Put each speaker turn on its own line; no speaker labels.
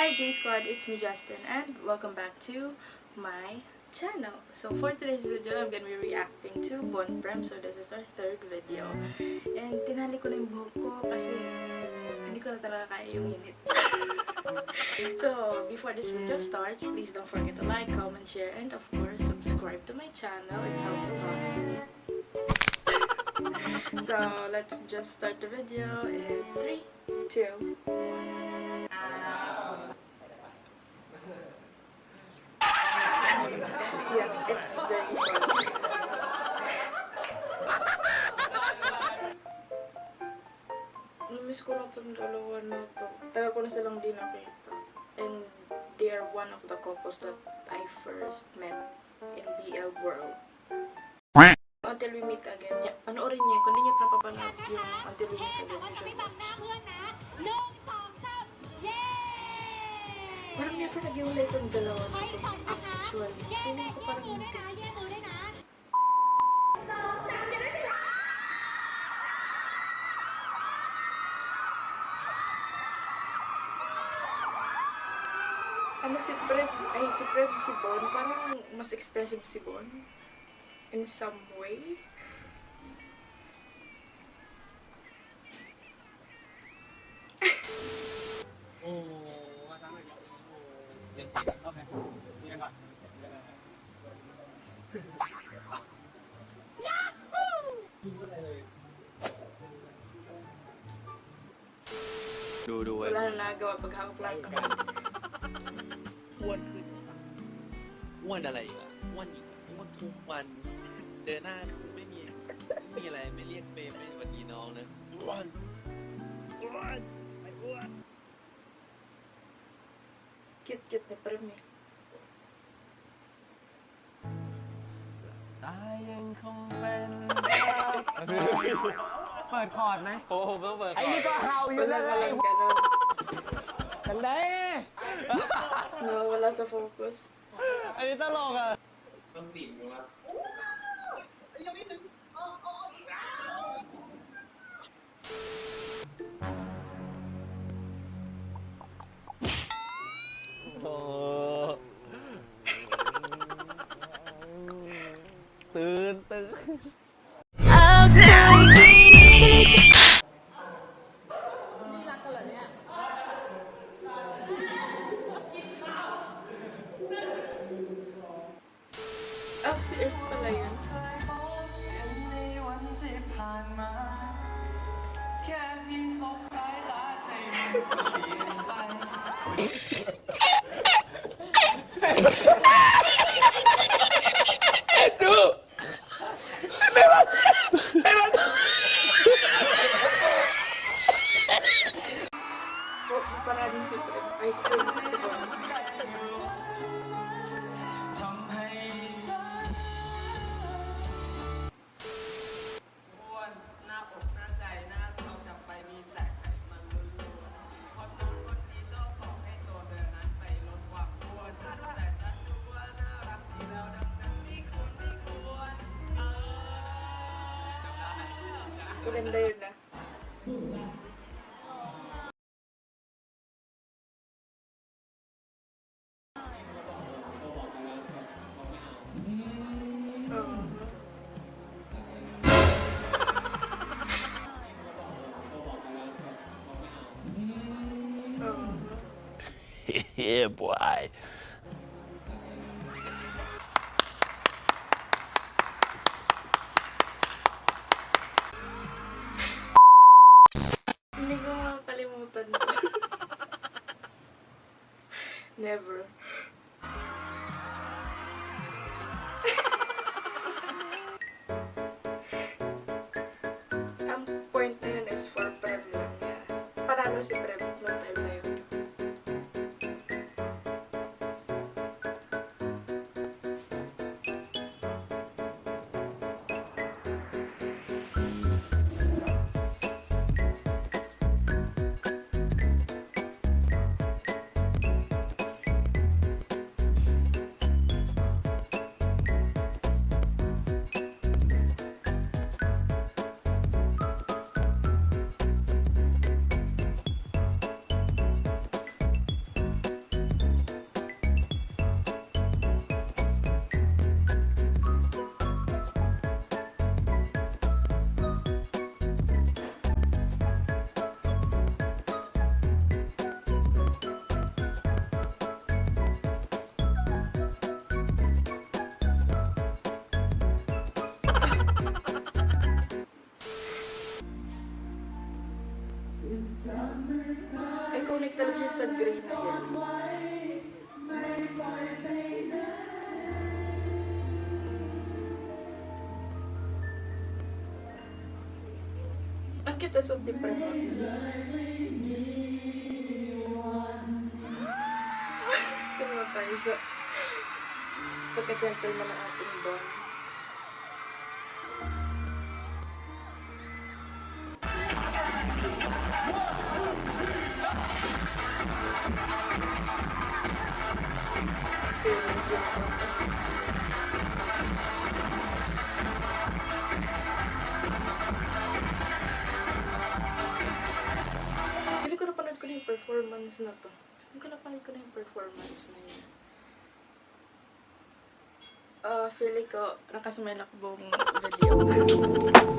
Hi J Squad, it's me Justin and welcome back to my channel. So for today's video, I'm gonna be reacting to Bon Prem. So this is our third video. And tinali ko na yung buhok ko kasi hindi ko na talaga kaya yung init. So before this video starts, please don't forget to like, comment, share, and of course subscribe to my channel. It helps a lot. So let's just start the video in 3, 2, 1. Yeah, it's very fun. Namiss ko na itong dalawa na to. Tagal ko na silang di nakita. And they are one of the couples that I first met in BL World. Until we meet again. Yeah, panoorin niyo. Kung hindi niyo pa napapanood yung Until we meet again. Parang never nag-iwalay itong dalawa na to. Actually. Feeling ko parang hindi. Ano si Bon, parang mas expressive si Bon. In some way.
ดูไว้
Wala na nagawa pag hawak lang naman.
อ้วนขึ้นอ้วนอะไรอีกอะอ้วนอีกอ้วนทุกวันเจอหน้าคือไม่มีอะไรไม่เรียกเปย์ไม่สวัสดีน้องนะอ้วนไอ้อ้วน
Cute ni Prem eh.
ตายังคงเป็นเปิดคอร์ดไหม
โอ้โหเปิด
ไอ้นี่ก็เห่าอยู่แล้ว
Wala
ไอ้
lang ganon.
กันได้
Nawawala sa focus.
อันนี้ตลกอ่ะ
ต้องติดไหมวะ
โอ้ตื่น
Ah, si Earth pala yun. Oh, parang si Prem. Ay, si Bon.
อ้วนหน้าอกหน้าใจหน้าท้องจับไปมีแต่ไขมันล้วนๆคนนั้นคนนี้ชอบบอกให้ตัวเธอนั้นไปลดความอ้วนแต่ฉันรู้ว่าน่ารักดีแล้วดังที่ควร
Maganda yun na.
Yeah, boy.
Hindi ko makakalimutan to. Never. Ang point na yun is for Prem lang niya. Panalo si Prem noong time na yun. Reyna yan. Ang cute as of the prema. Tingnan tayo sa pagka-gentleman ng ating Don. Hindi ko napanood ko na yung performance na to. Hindi ko napanood ko na yung performance na yun. Feeling ko nakasmile ako buong video.